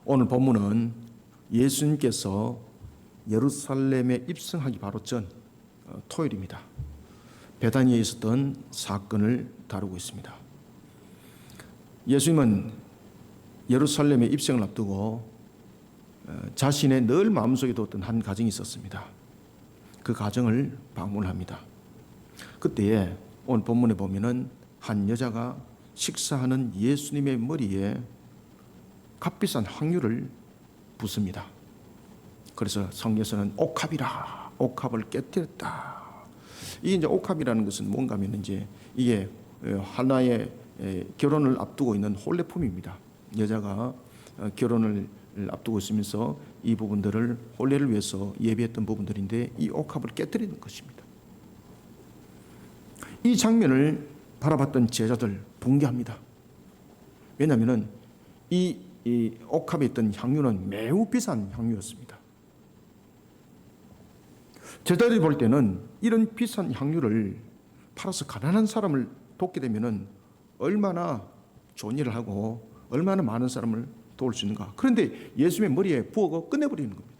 오늘 본문은 예수님께서 예루살렘에 입성하기 바로 전 토요일입니다. 베다니에 있었던 사건을 다루고 있습니다. 예수님은 예루살렘에 입성을 앞두고 자신의 늘 마음속에 뒀던 한 가정이 있었습니다. 그 가정을 방문합니다. 그때에 오늘 본문에 보면은 한 여자가 식사하는 예수님의 머리에 값비싼 향유를 붓습니다. 그래서 성경에서는 옥합이라, 옥합을 깨뜨렸다. 이게 이제 옥합이라는 것은 뭔가 하면 이제 이게 하나의 결혼을 앞두고 있는 혼례품입니다. 여자가 결혼을 앞두고 있으면서 이 부분들을 혼례를 위해서 예비했던 부분들인데 이 옥합을 깨뜨리는 것입니다. 이 장면을 바라봤던 제자들 붕괴합니다. 왜냐하면 이 옥합에 있던 향유는 매우 비싼 향유였습니다. 제자들이 볼 때는 이런 비싼 향유를 팔아서 가난한 사람을 돕게 되면 얼마나 좋은 일을 하고 얼마나 많은 사람을 도울 수 있는가. 그런데 예수님의 머리에 부어서 끝내버리는 겁니다.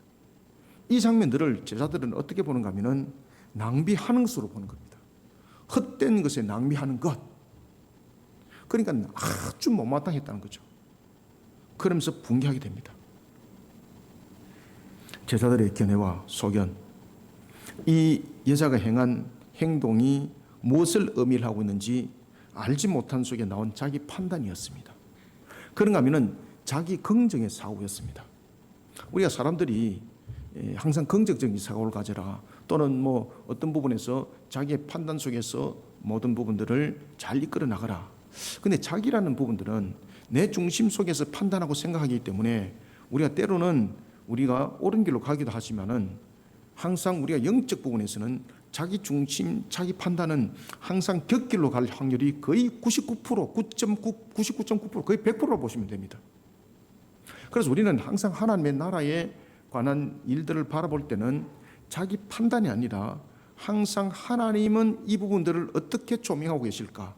이 장면들을 제자들은 어떻게 보는가 하면 낭비하는 것으로 보는 겁니다. 헛된 것에 낭비하는 것. 그러니까 아주 못마땅했다는 거죠. 그러면서 붕괴하게 됩니다. 제자들의 견해와 소견, 이 여자가 행한 행동이 무엇을 의미를 하고 있는지 알지 못한 속에 나온 자기 판단이었습니다. 그런가 하면 자기 긍정의 사고였습니다. 우리가 사람들이 항상 긍정적인 사고를 가져라, 또는 뭐 어떤 부분에서 자기의 판단 속에서 모든 부분들을 잘 이끌어 나가라. 근데 자기라는 부분들은 내 중심 속에서 판단하고 생각하기 때문에 우리가 때로는 우리가 옳은 길로 가기도 하지만은 항상 우리가 영적 부분에서는 자기 중심, 자기 판단은 항상 격길로 갈 확률이 거의 99%, 99.9%, 거의 100%로 보시면 됩니다. 그래서 우리는 항상 하나님의 나라에 관한 일들을 바라볼 때는 자기 판단이 아니라 항상 하나님은 이 부분들을 어떻게 조명하고 계실까?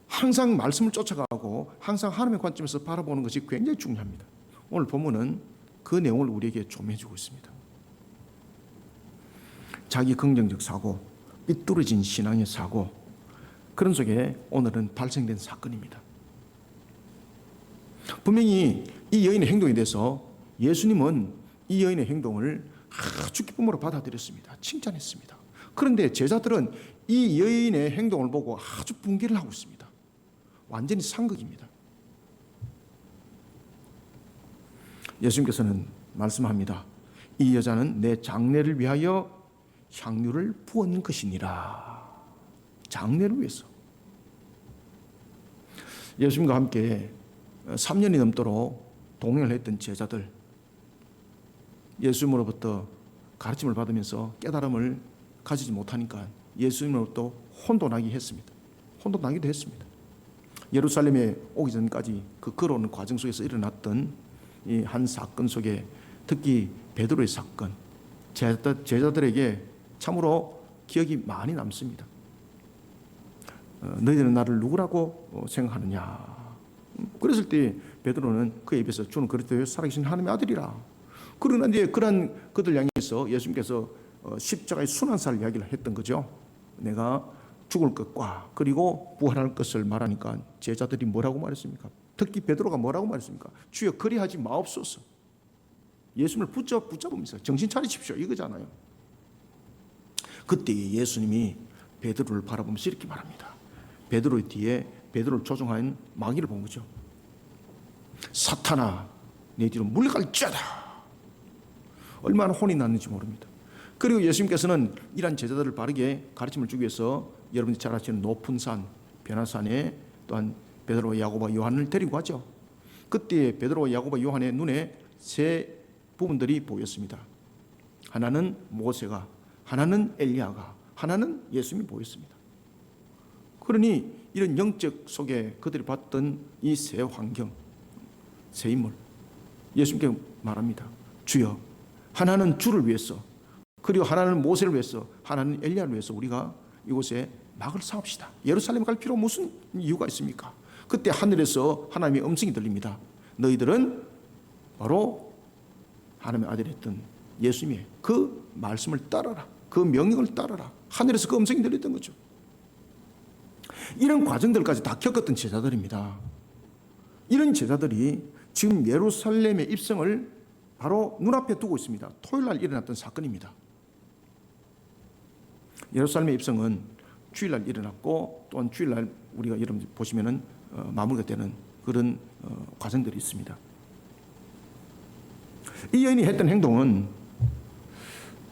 항상 말씀을 쫓아가고 항상 하나님의 관점에서 바라보는 것이 굉장히 중요합니다. 오늘 본문은 그 내용을 우리에게 조명해 주고 있습니다. 자기 긍정적 사고, 삐뚤어진 신앙의 사고, 그런 속에 오늘은 발생된 사건입니다. 분명히 이 여인의 행동에 대해서 예수님은 이 여인의 행동을 아주 기쁨으로 받아들였습니다. 칭찬했습니다. 그런데 제자들은 이 여인의 행동을 보고 아주 붕괴를 하고 있습니다. 완전히 상극입니다. 예수님께서는 말씀합니다. 이 여자는 내 장례를 위하여 향유를 부은 것이니라. 장례를 위해서. 예수님과 함께 3년이 넘도록 동행을 했던 제자들, 예수님으로부터 가르침을 받으면서 깨달음을 가지지 못하니까 예수님으로부터 혼돈하기도 했습니다. 예루살렘에 오기 전까지 그 걸어오는 과정 속에서 일어났던 이 한 사건 속에 특히 베드로의 사건, 제자들에게 참으로 기억이 많이 남습니다. 너희들은 나를 누구라고 생각하느냐. 그랬을 때 베드로는 그에 비해서 주는 그리스도의 살아계신 하나님의 아들이라. 그러나 이제 그런 그들 향해서 예수님께서 십자가의 순환사를 이야기를 했던 거죠. 내가 죽을 것과 그리고 부활할 것을 말하니까 제자들이 뭐라고 말했습니까? 특히 베드로가 뭐라고 말했습니까? 주여 그리하지 마옵소서. 예수님을 붙잡으면서 정신 차리십시오 이거잖아요. 그때 예수님이 베드로를 바라보면서 이렇게 말합니다. 베드로의 뒤에 베드로를 조종한 마귀를 본 거죠. 사탄아, 내 뒤로 물러갈지어다. 얼마나 혼이 났는지 모릅니다. 그리고 예수님께서는 이런 제자들을 바르게 가르침을 주기 위해서 여러분이 잘 아시는 높은 산, 변화산에 또한 베드로와 야고보와 요한을 데리고 가죠. 그때 베드로와 야고보와 요한의 눈에 세 부분들이 보였습니다. 하나는 모세가, 하나는 엘리야가, 하나는 예수님이 보였습니다. 그러니 이런 영적 속에 그들이 봤던 이 세 환경, 세 인물, 예수님께 말합니다. 주여, 하나는 주를 위해서, 그리고 하나는 모세를 위해서, 하나는 엘리야를 위해서 우리가 이곳에 막을 쌓읍시다. 예루살렘 갈 필요 무슨 이유가 있습니까? 그때 하늘에서 하나님의 음성이 들립니다. 너희들은 바로 하나님의 아들이었던 예수님의 그 말씀을 따라라, 그 명령을 따라라, 하늘에서 그 음성이 들렸던 거죠. 이런 과정들까지 다 겪었던 제자들입니다. 이런 제자들이 지금 예루살렘의 입성을 바로 눈앞에 두고 있습니다. 토요일 날 일어났던 사건입니다. 예루살렘의 입성은 주일날 일어났고, 또한 주일날 우리가 여러분 보시면은 마무리가 되는 그런 과정들이 있습니다. 이 여인이 했던 행동은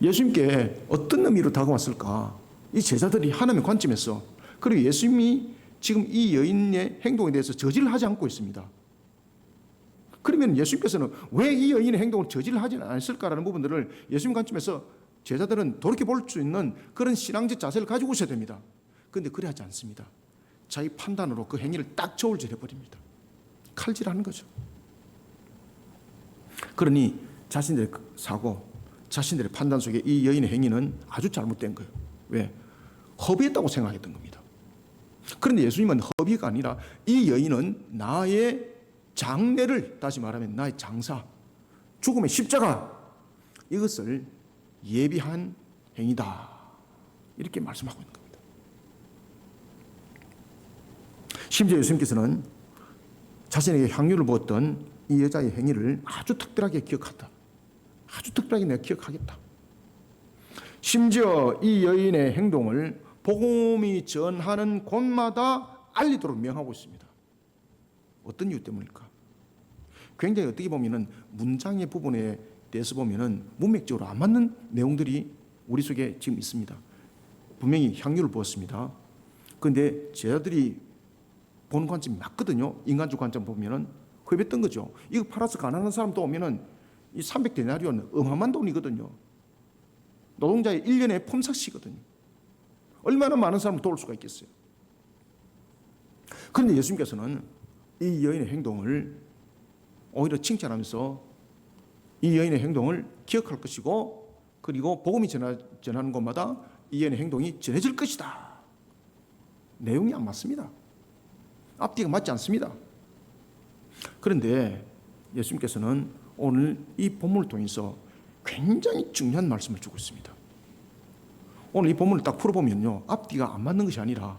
예수님께 어떤 의미로 다가왔을까? 이 제자들이 하나님의 관점에서, 그리고 예수님이 지금 이 여인의 행동에 대해서 저지를 하지 않고 있습니다. 그러면 예수님께서는 왜 이 여인의 행동을 저지를 하지 않았을까라는 부분들을 예수님 관점에서 제자들은 돌이켜볼 수 있는 그런 신앙적 자세를 가지고 오셔야 됩니다. 그런데 그래 하지 않습니다. 자기 판단으로 그 행위를 딱 저울질해버립니다. 칼질하는 거죠. 그러니 자신들의 사고, 자신들의 판단 속에 이 여인의 행위는 아주 잘못된 거예요. 왜? 허비했다고 생각했던 겁니다. 그런데 예수님은 허비가 아니라 이 여인은 나의 장례를, 다시 말하면 나의 장사, 죽음의 십자가, 이것을 예비한 행위다, 이렇게 말씀하고 있는 겁니다. 심지어 예수님께서는 자신에게 향유를 부었던 이 여자의 행위를 아주 특별하게 기억한다. 아주 특별하게 내가 기억하겠다. 심지어 이 여인의 행동을 복음이 전하는 곳마다 알리도록 명하고 있습니다. 어떤 이유 때문일까? 굉장히 어떻게 보면은 문장의 부분에 대해서 보면은 문맥적으로 안 맞는 내용들이 우리 속에 지금 있습니다. 분명히 향유를 부었습니다. 그런데 제자들이 보는 관점이 맞거든요. 인간적 관점 보면은 회비했던 거죠. 이거 팔아서 가난한 사람도 오면은 이 300데나리온 어마어마한 돈이거든요. 노동자의 1년의 품삯이거든요. 얼마나 많은 사람을 도울 수가 있겠어요. 그런데 예수님께서는 이 여인의 행동을 오히려 칭찬하면서 이 여인의 행동을 기억할 것이고, 그리고 복음이 전하는 곳마다 이 여인의 행동이 전해질 것이다. 내용이 안 맞습니다. 앞뒤가 맞지 않습니다. 그런데 예수님께서는 오늘 이 본문을 통해서 굉장히 중요한 말씀을 주고 있습니다. 오늘 이 본문을 딱 풀어보면요, 앞뒤가 안 맞는 것이 아니라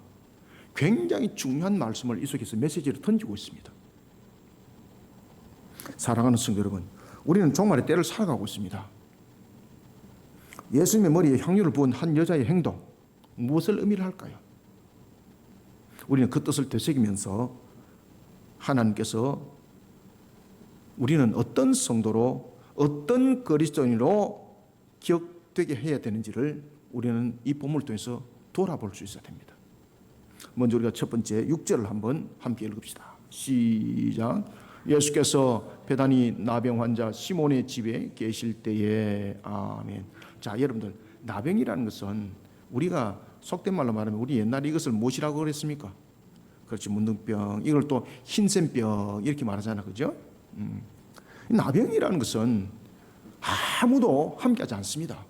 굉장히 중요한 말씀을 이 속에서 메시지를 던지고 있습니다. 사랑하는 성도 여러분, 우리는 종말의 때를 살아가고 있습니다. 예수님의 머리에 향유를 부은 한 여자의 행동, 무엇을 의미를 할까요? 우리는 그 뜻을 되새기면서 하나님께서 우리는 어떤 성도로, 어떤 그리스도인으로 기억되게 해야 되는지를 우리는 이 본문을 통해서 돌아볼 수 있어야 됩니다. 먼저 우리가 첫 번째 6절을 한번 함께 읽읍시다. 시작. 예수께서 베다니 나병 환자 시몬의 집에 계실 때에. 아멘. 자, 여러분들, 나병이라는 것은 우리가 속된 말로 말하면 우리 옛날에 이것을 무엇이라고 그랬습니까? 그렇지, 문둥병, 이걸 또 흰센병 이렇게 말하잖아, 그죠? 나병이라는 것은 아무도 함께하지 않습니다.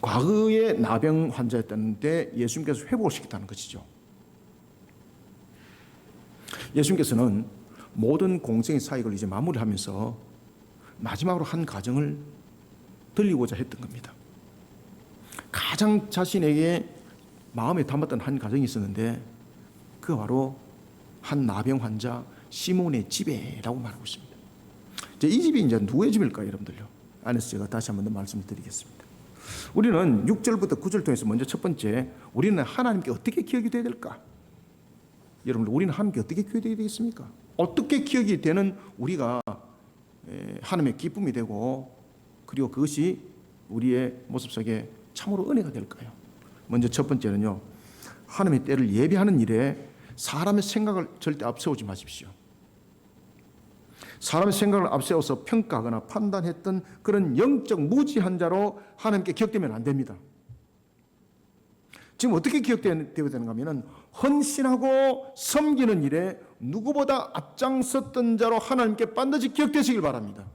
과거에 나병 환자였다는데 예수님께서 회복을 시켰다는 것이죠. 예수님께서는 모든 공생의 사역을 이제 마무리하면서 마지막으로 한 가정을 들리고자 했던 겁니다. 가장 자신에게 마음에 담았던 한 가정이 있었는데, 그 바로 한 나병 환자 시몬의 집에라고 말하고 있습니다. 이 집이 이제 누구의 집일까요, 여러분들요? 안에서 제가 다시 한번 더 말씀을 드리겠습니다. 우리는 6절부터 9절 통해서 먼저 첫 번째, 우리는 하나님께 어떻게 기억이 되어야 될까? 여러분들, 우리는 하나님께 어떻게 기억이 되어야 되겠습니까? 어떻게 기억이 되는 우리가 하나님의 기쁨이 되고, 그리고 그것이 우리의 모습 속에 참으로 은혜가 될까요? 먼저 첫 번째는요, 하나님의 때를 예비하는 일에 사람의 생각을 절대 앞세우지 마십시오. 사람의 생각을 앞세워서 평가하거나 판단했던 그런 영적 무지한 자로 하나님께 기억되면 안 됩니다. 지금 어떻게 기억되어야 되는가 하면, 헌신하고 섬기는 일에 누구보다 앞장섰던 자로 하나님께 반드시 기억되시길 바랍니다.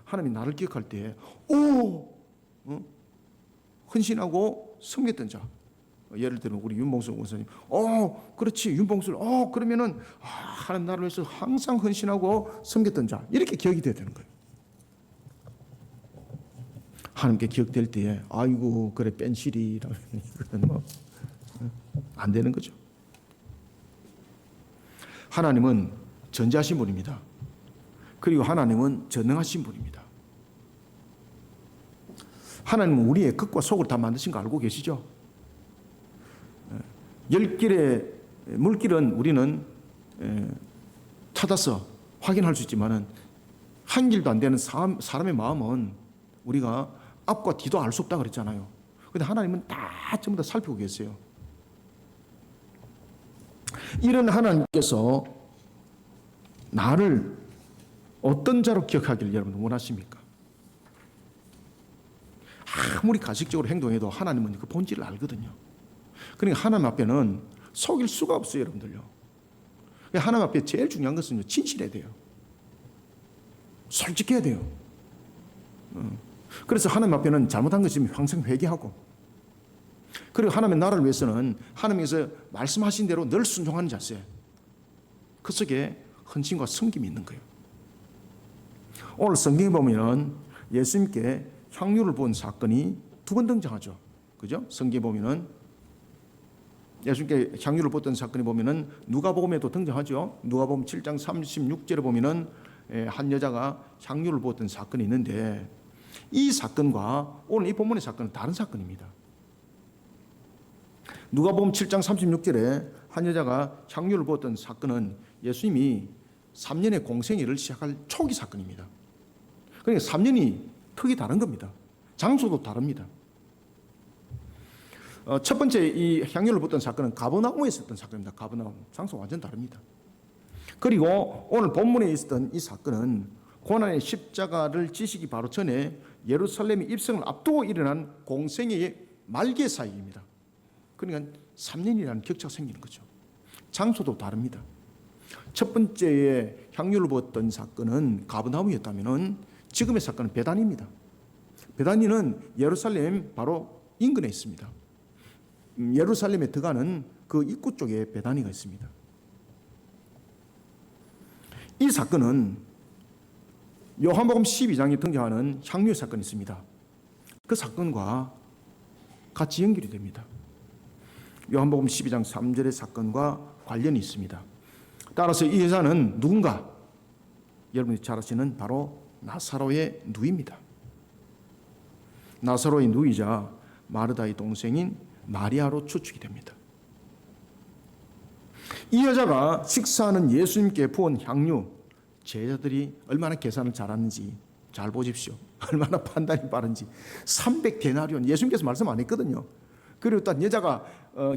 하나님이 나를 기억할 때, 헌신하고 섬겼던 자, 예를 들면 우리 윤봉수 목사님, 그렇지, 윤봉수, 그러면은 하나님 나라를 위해서 항상 헌신하고 섬겼던 자, 이렇게 기억이 돼야 되는 거예요. 하나님께 기억될 때에 아이고 그래 뺀실이라고 이거는 안 되는 거죠. 하나님은 전지하신 분입니다. 그리고 하나님은 전능하신 분입니다. 하나님은 우리의 겉과 속을 다 만드신 거 알고 계시죠? 10길의 물길은 우리는 찾아서 확인할 수 있지만은 한 길도 안 되는 사람의 마음은 우리가 앞과 뒤도 알 수 없다 그랬잖아요. 그런데 하나님은 다 전부 다 살피고 계세요. 이런 하나님께서 나를 어떤 자로 기억하기를 여러분 원하십니까? 아무리 가식적으로 행동해도 하나님은 그 본질을 알거든요. 그러니까 하나님 앞에는 속일 수가 없어요, 여러분들요. 하나님 앞에 제일 중요한 것은 진실해야 돼요. 솔직해야 돼요. 그래서 하나님 앞에는 잘못한 것이 있으면 항상 회개하고, 그리고 하나님의 나라를 위해서는 하나님께서 말씀하신 대로 늘 순종하는 자세, 그 속에 헌신과 섬김이 있는 거예요. 오늘 성경에 보면은 예수님께 향유를 부은 사건이 2번 등장하죠. 그죠? 성경에 보면은 예수님께 향유를 부었던 사건이 보면은 누가복음에도 등장하죠. 누가복음 7장 36절에 보면은 한 여자가 향유를 부었던 사건이 있는데, 이 사건과 오늘 이 본문의 사건은 다른 사건입니다. 누가복음 7장 36절에 한 여자가 향유를 부었던 사건은 예수님이 3년의 공생애를 시작할 초기 사건입니다. 그러니까 3년이 턱이 다른 겁니다. 장소도 다릅니다. 첫 번째 이 향유를 부었던 사건은 가버나움에 있었던 사건입니다. 가버나움. 장소가 완전 다릅니다. 그리고 오늘 본문에 있었던 이 사건은 고난의 십자가를 지시기 바로 전에 예루살렘의 입성을 앞두고 일어난 공생애의 말기 사이입니다. 그러니까 3년이라는 격차가 생기는 거죠. 장소도 다릅니다. 첫 번째에 향유를 부었던 사건은 가버나움이었다면 지금의 사건은 베다니입니다. 베다니는 예루살렘 바로 인근에 있습니다. 예루살렘에 들어가는 그 입구 쪽에 베다니가 있습니다. 이 사건은 요한복음 12장에 등장하는 향유 사건이 있습니다. 그 사건과 같이 연결이 됩니다. 요한복음 12장 3절의 사건과 관련이 있습니다. 따라서 이 여자는 누군가? 여러분이 잘 아시는 바로 나사로의 누이입니다. 나사로의 누이자 마르다의 동생인 마리아로 추측이 됩니다. 이 여자가 식사하는 예수님께 부은 향유, 제자들이 얼마나 계산을 잘하는지 잘 보십시오. 얼마나 판단이 빠른지. 300데나리온, 예수님께서 말씀 안 했거든요. 그리고 또 여자가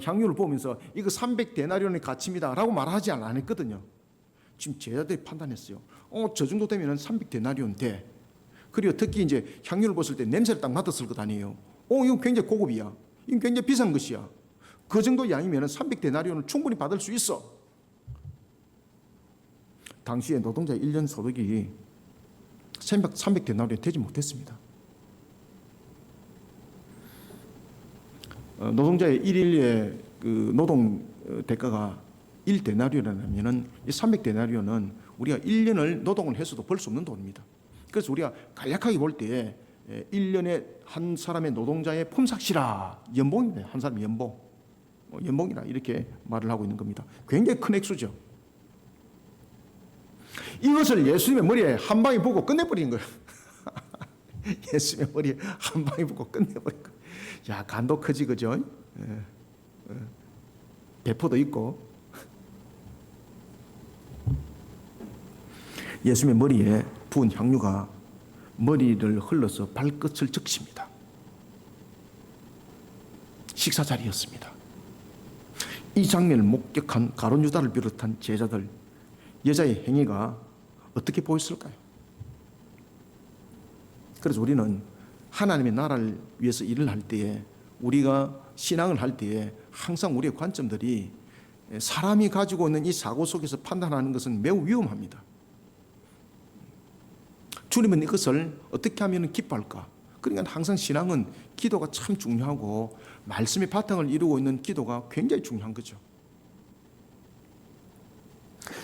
향유를 보면서 이거 300데나리온의 가치입니다 라고 말하지 않았거든요. 지금 제자들이 판단했어요. 저 정도 되면 300데나리온 돼. 그리고 특히 이제 향유를 벗을 때 냄새를 딱 맡았을 것 아니에요. 이거 굉장히 고급이야. 이거 굉장히 비싼 것이야. 그 정도 양이면 300데나리온을 충분히 받을 수 있어. 당시에 노동자의 1년 소득이 300데나리온이 되지 못했습니다. 노동자의 1일의 그 노동 대가가 1데나리온이라면 이 300데나리온은 우리가 1년을 노동을 해서도 벌 수 없는 돈입니다. 그래서 우리가 간략하게 볼 때 1년에 한 사람의 노동자의 품삯이라, 연봉입니다. 한 사람 연봉. 연봉이라 이렇게 말을 하고 있는 겁니다. 굉장히 큰 액수죠. 이것을 예수님의 머리에 한 방에 붓고 끝내버린 거예요. 예수님의 머리에 한 방에 붓고 끝내버린 거예요. 야, 간도 크지, 그죠? 배포도 있고. 예수님의 머리에 부은 향유가 머리를 흘러서 발끝을 적십니다. 식사 자리였습니다. 이 장면을 목격한 가룟 유다를 비롯한 제자들, 여자의 행위가 어떻게 보였을까요? 그래서 우리는 하나님의 나라를 위해서 일을 할 때에, 우리가 신앙을 할 때에 항상 우리의 관점들이 사람이 가지고 있는 이 사고 속에서 판단하는 것은 매우 위험합니다. 주님은 이것을 어떻게 하면 기뻐할까? 그러니까 항상 신앙은 기도가 참 중요하고 말씀의 바탕을 이루고 있는 기도가 굉장히 중요한 거죠.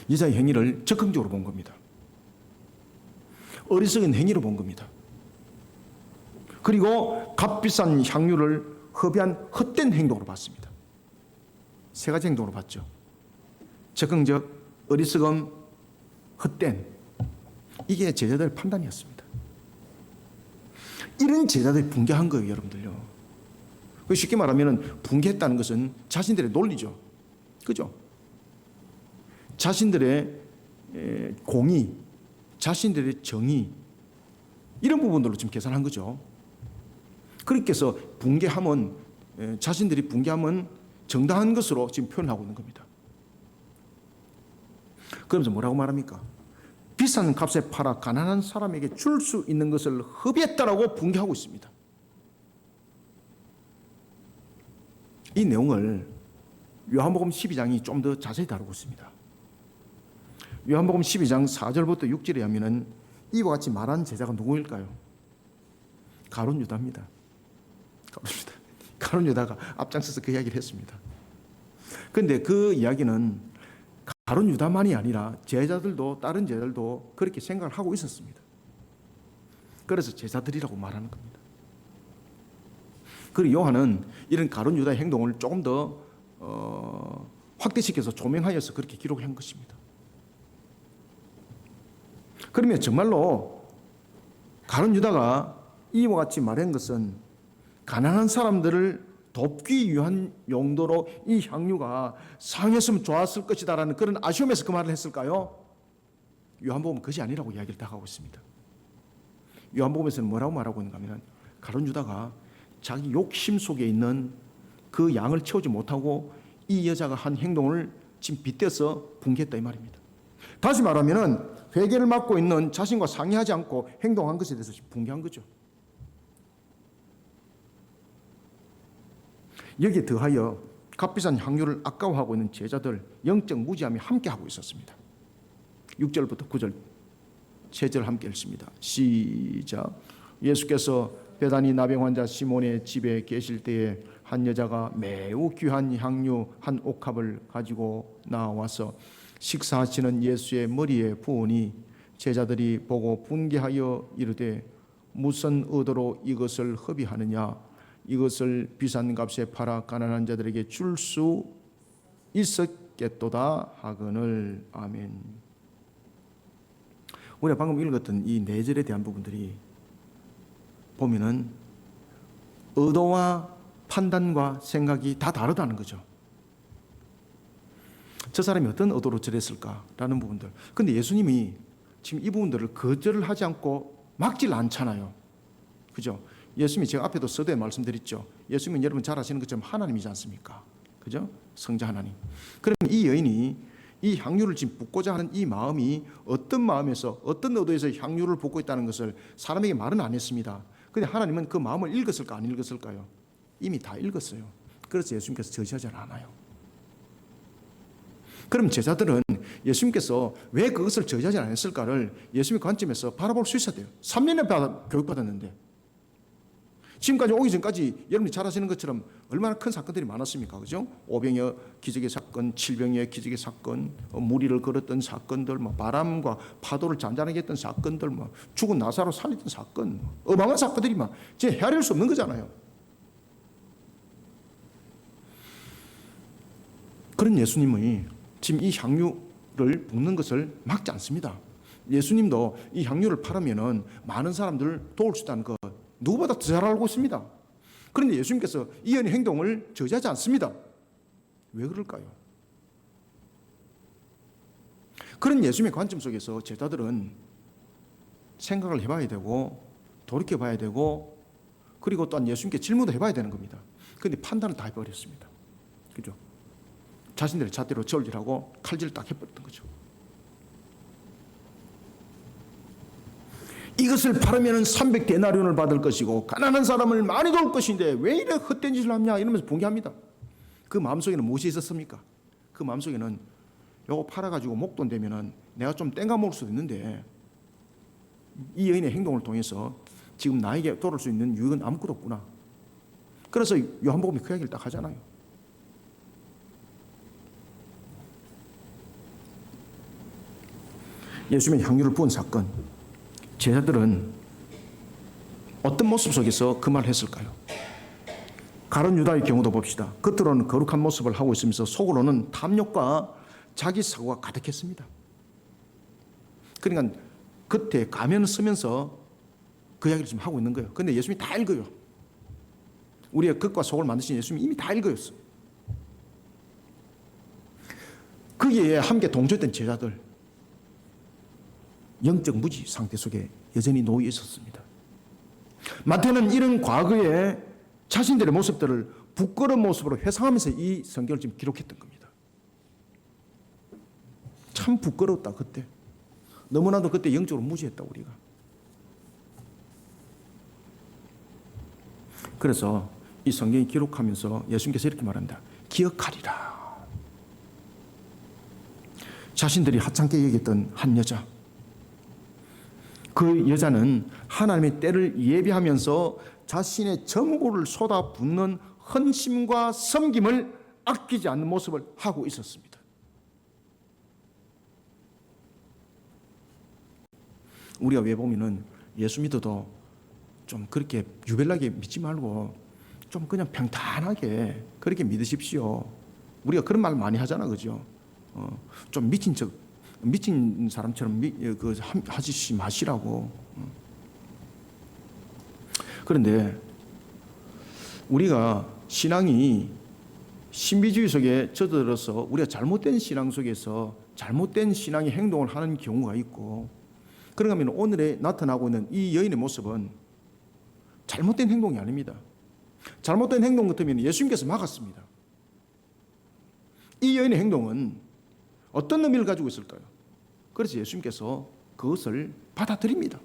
여자의 행위를 적극적으로 본 겁니다. 어리석은 행위로 본 겁니다. 그리고 값비싼 향유를 허비한 헛된 행동으로 봤습니다. 세 가지 행동으로 봤죠. 적극적, 어리석음, 헛된. 이게 제자들의 판단이었습니다. 이런 제자들이 붕괴한 거예요, 여러분들요. 쉽게 말하면 붕괴했다는 것은 자신들의 논리죠. 그죠? 자신들의 공의, 자신들의 정의, 이런 부분들로 지금 계산한 거죠. 그렇게 해서 붕괴함은, 자신들이 붕괴함은 정당한 것으로 지금 표현하고 있는 겁니다. 그러면서 뭐라고 말합니까? 비싼 값에 팔아 가난한 사람에게 줄 수 있는 것을 허비했다라고 붕괴하고 있습니다. 이 내용을 요한복음 12장이 좀 더 자세히 다루고 있습니다. 요한복음 12장 4절부터 6절에 하면은 이와 같이 말한 제자가 누구일까요? 가룟 유다입니다. 가룟 유다가 앞장서서 그 이야기를 했습니다. 그런데 그 이야기는 가룟 유다만이 아니라 제자들도, 다른 제자들도 그렇게 생각을 하고 있었습니다. 그래서 제자들이라고 말하는 겁니다. 그리고 요한은 이런 가룟 유다의 행동을 조금 더 확대시켜서 조명하여서 그렇게 기록한 것입니다. 그러면 정말로 가룟 유다가 이와 같이 말한 것은 가난한 사람들을 돕기 위한 용도로 이 향유가 사용했으면 좋았을 것이다라는 그런 아쉬움에서 그 말을 했을까요? 요한복음은 그것이 아니라고 이야기를 다 하고 있습니다. 요한복음에서는 뭐라고 말하고 있는가 하면 가룟 유다가 자기 욕심 속에 있는 그 양을 채우지 못하고 이 여자가 한 행동을 지금 빗대서 붕괴했다 이 말입니다. 다시 말하면 회개를 맡고 있는 자신과 상의하지 않고 행동한 것에 대해서 붕괴한 거죠. 여기에 더하여 값비싼 향유를 아까워하고 있는 제자들 영적 무지함이 함께하고 있었습니다. 6절부터 9절 세 절 함께 읽습니다. 시작. 예수께서 베다니 나병 환자 시몬의 집에 계실 때에 한 여자가 매우 귀한 향유 한 옥합을 가지고 나와서 식사하시는 예수의 머리에 부으니 제자들이 보고 분개하여 이르되 무슨 의도로 이것을 허비하느냐 이것을 비싼 값에 팔아 가난한 자들에게 줄 수 있었겠도다 하거늘. 아멘. 우리가 방금 읽었던 이 네 절에 대한 부분들이 보면은 의도와 판단과 생각이 다 다르다는 거죠. 저 사람이 어떤 의도로 저랬을까라는 부분들. 근데 예수님이 지금 이 부분들을 거절을 하지 않고 막질 않잖아요. 그죠? 예수님이 제가 앞에도 서두에 말씀드렸죠. 예수님은 여러분 잘 아시는 것처럼 하나님이지 않습니까? 그죠? 성자 하나님. 그러면 이 여인이 이 향유를 지금 붓고자 하는 이 마음이 어떤 마음에서 어떤 의도에서 향유를 붓고 있다는 것을 사람에게 말은 안 했습니다. 그런데 하나님은 그 마음을 읽었을까 안 읽었을까요? 이미 다 읽었어요. 그래서 예수님께서 저지하지 않아요. 그럼 제자들은 예수님께서 왜 그것을 저지하지 않았을까를 예수님의 관점에서 바라볼 수 있어야 돼요. 3년에 교육받았는데 지금까지 오기 전까지 여러분이 잘 아시는 것처럼 얼마나 큰 사건들이 많았습니까? 그죠? 오병이어 기적의 사건, 칠병이어 기적의 사건, 무리를 걸었던 사건들, 바람과 파도를 잔잔하게 했던 사건들, 죽은 나사로 살렸던 사건, 어마어마한 사건들이 제 헤아릴 수 없는 거잖아요. 그런 예수님이 지금 이 향유를 붓는 것을 막지 않습니다. 예수님도 이 향유를 팔으면 많은 사람들을 도울 수 있다는 것 누구보다 더 잘 알고 있습니다. 그런데 예수님께서 이 여인의 행동을 저지하지 않습니다. 왜 그럴까요? 그런 예수님의 관점 속에서 제자들은 생각을 해봐야 되고 돌이켜봐야 되고 그리고 또한 예수님께 질문도 해봐야 되는 겁니다. 그런데 판단을 다 해버렸습니다. 그죠? 자신들의 잣대로 저울질하고 칼질을 딱 해버렸던 거죠. 이것을 팔으면 300데나리온을 받을 것이고 가난한 사람을 많이 도울 것인데 왜 이렇게 헛된 짓을 하냐 이러면서 붕괴합니다. 그 마음속에는 무엇이 있었습니까? 그 마음속에는 요거 팔아가지고 목돈 되면은 내가 좀 땡가 먹을 수도 있는데 이 여인의 행동을 통해서 지금 나에게 돌아올 수 있는 유익은 아무것도 없구나. 그래서 요한복음이 그 이야기를 딱 하잖아요. 예수님의 향유를 부은 사건, 제자들은 어떤 모습 속에서 그 말을 했을까요? 가룟 유다의 경우도 봅시다. 겉으로는 거룩한 모습을 하고 있으면서 속으로는 탐욕과 자기 사고가 가득했습니다. 그러니까 겉에 가면을 쓰면서 그 이야기를 지금 하고 있는 거예요. 그런데 예수님이 다 읽어요. 우리의 겉과 속을 만드신 예수님이 이미 다 읽어였어. 거기에 함께 동조했던 제자들, 영적 무지 상태 속에 여전히 놓여 있었습니다. 마태는 이런 과거의 자신들의 모습들을 부끄러운 모습으로 회상하면서 이 성경을 지금 기록했던 겁니다. 참 부끄러웠다 그때. 너무나도 그때 영적으로 무지했다 우리가. 그래서 이 성경이 기록하면서 예수님께서 이렇게 말합니다. 기억하리라. 자신들이 하찮게 여겼던 한 여자, 그 여자는 하나님의 때를 예비하면서 자신의 전부를 쏟아붓는 헌심과 섬김을 아끼지 않는 모습을 하고 있었습니다. 우리가 왜 보면은 예수 믿어도 좀 그렇게 유별나게 믿지 말고 좀 그냥 평탄하게 그렇게 믿으십시오. 우리가 그런 말 많이 하잖아, 그죠? 좀 미친 사람처럼 하지 마시라고. 그런데 우리가 신앙이 신비주의 속에 젖어들어서 우리가 잘못된 신앙 속에서 잘못된 신앙의 행동을 하는 경우가 있고, 그런가 하면 오늘에 나타나고 있는 이 여인의 모습은 잘못된 행동이 아닙니다. 잘못된 행동 같으면 예수님께서 막았습니다. 이 여인의 행동은 어떤 의미를 가지고 있을까요? 그래서 예수님께서 그것을 받아들입니다.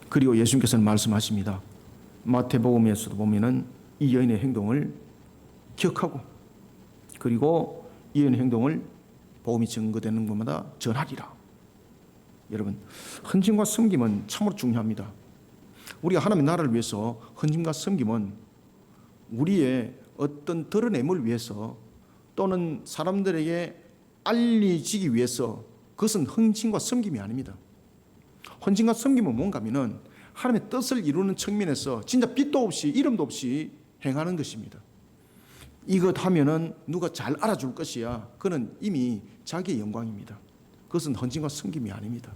그리고 예수님께서는 말씀하십니다. 마태복음에서도 보면은 이 여인의 행동을 기억하고, 그리고 이 여인의 행동을 복음이 증거되는 곳마다 전하리라. 여러분, 헌신과 섬김은 참으로 중요합니다. 우리가 하나님의 나라를 위해서 헌신과 섬김은 우리의 어떤 드러냄을 위해서 또는 사람들에게 알리지기 위해서, 그것은 헌신과 섬김이 아닙니다. 헌신과 섬김은 뭔가 하면은 하나님의 뜻을 이루는 측면에서 진짜 빛도 없이 이름도 없이 행하는 것입니다. 이것 하면은 누가 잘 알아줄 것이야. 그는 이미 자기의 영광입니다. 그것은 헌신과 섬김이 아닙니다.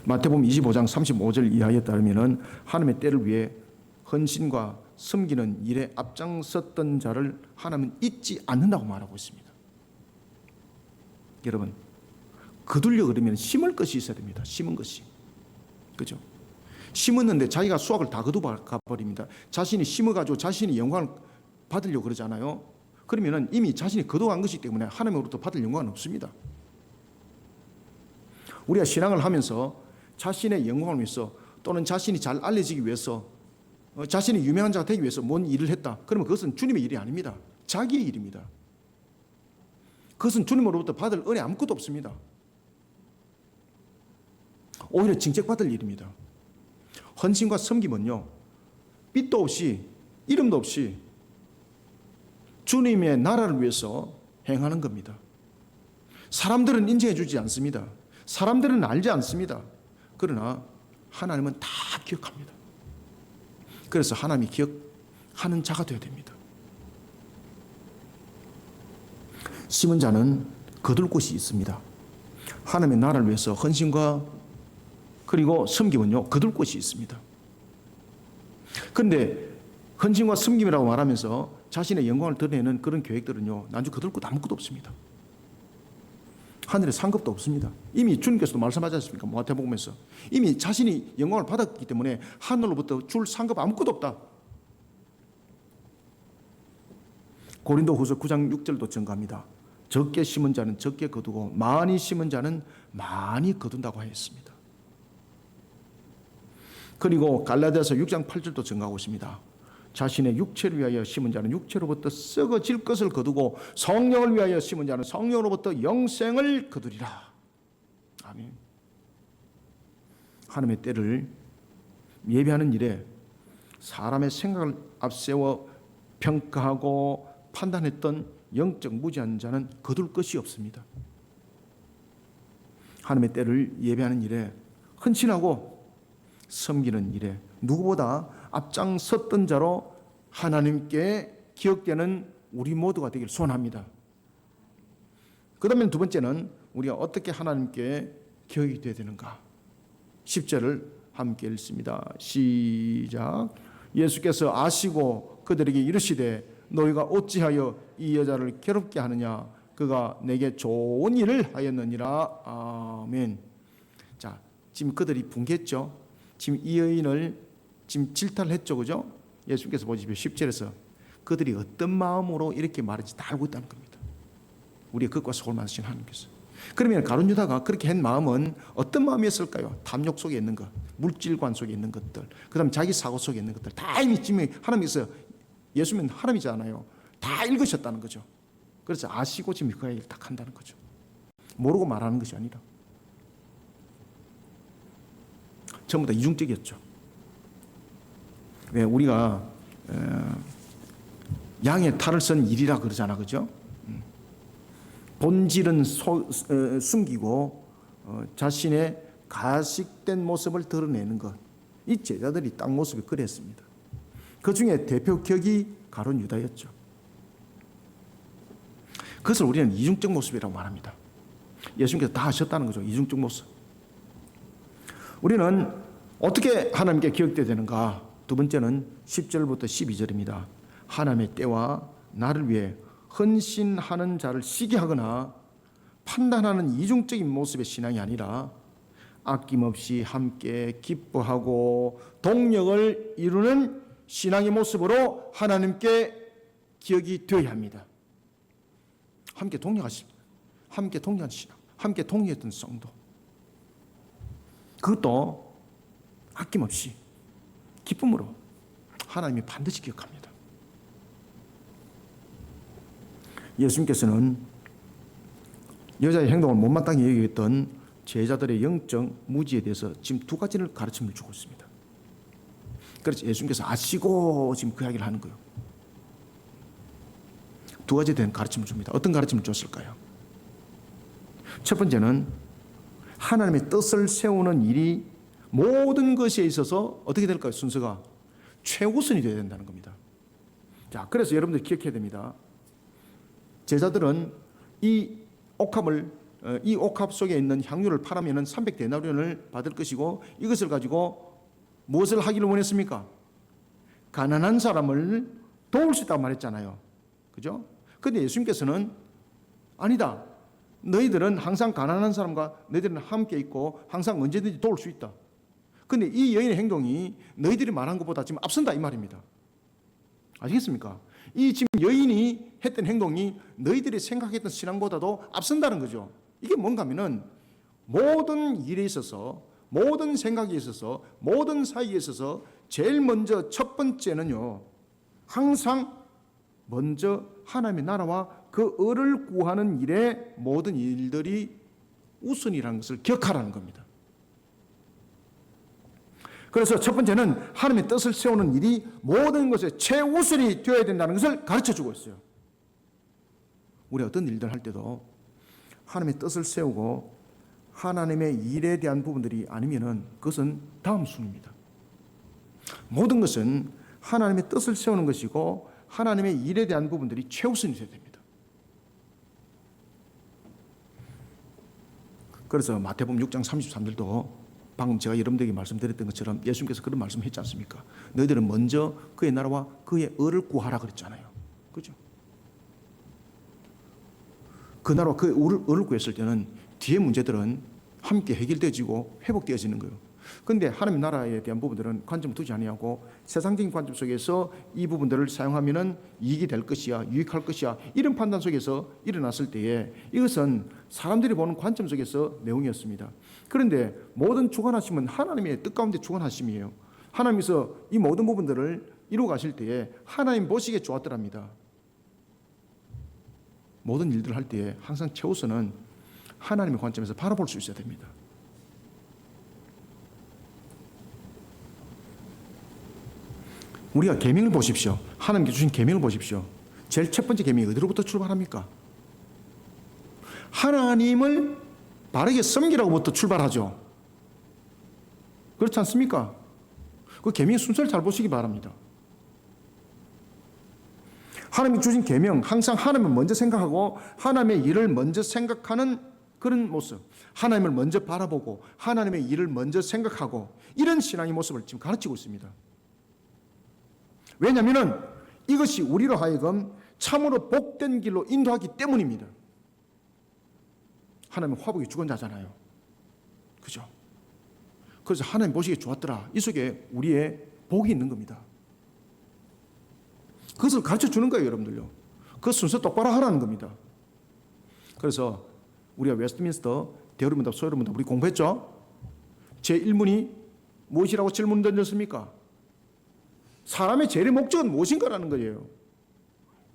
마태복음 25장 35절 이하에 따르면은 하나님의 때를 위해 헌신과 섬기는 일에 앞장섰던 자를 하나님은 잊지 않는다고 말하고 있습니다. 여러분, 거두려 그러면 심을 것이 있어야 됩니다. 심은 것이. 그죠? 심었는데 자기가 수확을 다 거두가 버립니다. 자신이 심어가지고 자신이 영광을 받으려고 그러잖아요. 그러면은 이미 자신이 거두간 것이기 때문에 하나님으로부터 받을 영광은 없습니다. 우리가 신앙을 하면서 자신의 영광을 위해서 또는 자신이 잘 알려지기 위해서 자신이 유명한 자가 되기 위해서 뭔 일을 했다. 그러면 그것은 주님의 일이 아닙니다. 자기의 일입니다. 그것은 주님으로부터 받을 은혜 아무것도 없습니다. 오히려 징책받을 일입니다. 헌신과 섬김은요, 빛도 없이 이름도 없이 주님의 나라를 위해서 행하는 겁니다. 사람들은 인정해 주지 않습니다. 사람들은 알지 않습니다. 그러나 하나님은 다 기억합니다. 그래서 하나님이 기억하는 자가 되어야 됩니다. 심은 자는 거둘 곳이 있습니다. 하나님의 나라를 위해서 헌신과 그리고 섬김은요, 거둘 곳이 있습니다. 그런데 헌신과 섬김이라고 말하면서 자신의 영광을 드러내는 그런 계획들은요, 나중에 거둘 곳 아무것도 없습니다. 하늘에 상급도 없습니다. 이미 주님께서도 말씀하지 않습니까? 마태복음에서 이미 자신이 영광을 받았기 때문에 하늘로부터 줄 상급 아무것도 없다. 고린도후서 9장 6절도 증가합니다. 적게 심은 자는 적게 거두고 많이 심은 자는 많이 거둔다고 하였습니다. 그리고 갈라디아서 6장 8절도 증가하고 있습니다. 자신의 육체를 위하여 심은 자는 육체로부터 썩어질 것을 거두고 성령을 위하여 심은 자는 성령으로부터 영생을 거두리라. 아멘. 하나님의 때를 예비하는 일에 사람의 생각을 앞세워 평가하고 판단했던 영적 무지한 자는 거둘 것이 없습니다. 하나님의 때를 예배하는 일에 헌신하고 섬기는 일에 누구보다 앞장섰던 자로 하나님께 기억되는 우리 모두가 되길 소원합니다. 그 다음에 두 번째는 우리가 어떻게 하나님께 기억이 되어야 되는가. 10절을 함께 읽습니다. 시작. 예수께서 아시고 그들에게 이르시되 너희가 어찌하여 이 여자를 괴롭게 하느냐. 그가 내게 좋은 일을 하였느니라. 아멘. 자, 지금 그들이 붕괴했죠. 지금 이 여인을 지금 질타를 했죠. 그죠? 예수께서 보십시오. 10절에서 그들이 어떤 마음으로 이렇게 말했지 다 알고 있다는 겁니다. 우리의 겉과 속을 만드신 하나님께서. 그러면 가룟 유다가 그렇게 한 마음은 어떤 마음이었을까요? 탐욕 속에 있는 것, 물질관 속에 있는 것들, 그 다음 자기 사고 속에 있는 것들 다 이미 지금 하나님께서, 예수는 하나님이잖아요. 다 읽으셨다는 거죠. 그래서 아시고 지금 그 얘기를 딱 한다는 거죠. 모르고 말하는 것이 아니라. 전부 다 이중적이었죠. 왜 우리가 양의 탈을 쓴 일이라 그러잖아, 그죠? 본질은 숨기고 자신의 가식된 모습을 드러내는 것. 이 제자들이 딱 모습이 그랬습니다. 그 중에 대표격이 가룟 유다였죠. 그것을 우리는 이중적 모습이라고 말합니다. 예수님께서 다 하셨다는 거죠. 이중적 모습. 우리는 어떻게 하나님께 기억돼야 되는가? 두 번째는 10절부터 12절입니다. 하나님의 때와 나를 위해 헌신하는 자를 시기하거나 판단하는 이중적인 모습의 신앙이 아니라 아낌없이 함께 기뻐하고 동력을 이루는 신앙의 모습으로 하나님께 기억이 되어야 합니다. 함께 동력하신 신앙, 함께 동력했던 성도. 그것도 아낌없이 기쁨으로 하나님이 반드시 기억합니다. 예수님께서는 여자의 행동을 못마땅히 여기했던 제자들의 영적 무지에 대해서 지금 두 가지를 가르침을 주고 있습니다. 그래서 예수님께서 아시고 지금 그 이야기를 하는 거예요. 두 가지에 대한 가르침을 줍니다. 어떤 가르침을 줬을까요? 첫 번째는 하나님의 뜻을 세우는 일이 모든 것에 있어서 어떻게 될까요? 순서가 최우선이 되어야 된다는 겁니다. 자, 그래서 여러분들 기억해야 됩니다. 제자들은 이 옥합 속에 있는 향유를 팔아면 300데나리온을 받을 것이고 이것을 가지고 무엇을 하기를 원했습니까? 가난한 사람을 도울 수 있다고 말했잖아요. 그죠? 근데 예수님께서는 아니다. 너희들은 항상 가난한 사람과 너희들은 함께 있고 항상 언제든지 도울 수 있다. 근데 이 여인의 행동이 너희들이 말한 것보다 지금 앞선다 이 말입니다. 아시겠습니까? 이 지금 여인이 했던 행동이 너희들이 생각했던 신앙보다도 앞선다는 거죠. 이게 뭔가 하면은 모든 일에 있어서, 모든 생각에 있어서, 모든 사역에 있어서 제일 먼저 첫 번째는요, 항상 먼저 하나님의 나라와 그 을을 구하는 일에 모든 일들이 우선이라는 것을 기억하라는 겁니다. 그래서 첫 번째는 하나님의 뜻을 세우는 일이 모든 것에 최우선이 되어야 된다는 것을 가르쳐주고 있어요. 우리 어떤 일들 할 때도 하나님의 뜻을 세우고 하나님의 일에 대한 부분들이 아니면은 그것은 다음 순위입니다. 모든 것은 하나님의 뜻을 세우는 것이고 하나님의 일에 대한 부분들이 최우선이 되어야 됩니다. 그래서 마태복음 6장 33절도 방금 제가 여러분들에게 말씀드렸던 것처럼 예수님께서 그런 말씀을 했지 않습니까? 너희들은 먼저 그의 나라와 그의 의를 구하라 그랬잖아요. 그렇죠? 그 나라와 그의 의를 구했을 때는 뒤에 문제들은 함께 해결되어지고 회복되어지는 거예요. 그런데 하나님 나라에 대한 부분들은 관점을 두지 아니하고 세상적인 관점 속에서 이 부분들을 사용하면은 이익이 될 것이야, 유익할 것이야 이런 판단 속에서 일어났을 때에 이것은 사람들이 보는 관점 속에서 내용이었습니다. 그런데 모든 주관하심은 하나님의 뜻 가운데 주관하심이에요. 하나님께서 이 모든 부분들을 이루어 가실 때에 하나님 보시기에 좋았더랍니다. 모든 일들을 할 때에 항상 최우선은 하나님의 관점에서 바라볼 수 있어야 됩니다. 우리가 계명을 보십시오. 하나님께 주신 계명을 보십시오. 제일 첫 번째 계명이 어디로부터 출발합니까? 하나님을 바르게 섬기라고부터 출발하죠. 그렇지 않습니까? 그 계명의 순서를 잘 보시기 바랍니다. 하나님이 주신 계명, 항상 하나님을 먼저 생각하고 하나님의 일을 먼저 생각하는 그런 모습, 하나님을 먼저 바라보고 하나님의 일을 먼저 생각하고 이런 신앙의 모습을 지금 가르치고 있습니다. 왜냐하면 이것이 우리로 하여금 참으로 복된 길로 인도하기 때문입니다. 하나님은 화복이 죽은 자잖아요. 그죠? 그래서 하나님 보시기에 좋았더라. 이 속에 우리의 복이 있는 겁니다. 그것을 가르쳐 주는 거예요, 여러분들요. 그 순서 똑바로 하라는 겁니다. 그래서 우리가 웨스트민스터 대여론문답, 소여론문답 우리 공부했죠? 제1문이 무엇이라고 질문 던졌습니까? 사람의 제일의 목적은 무엇인가라는 거예요.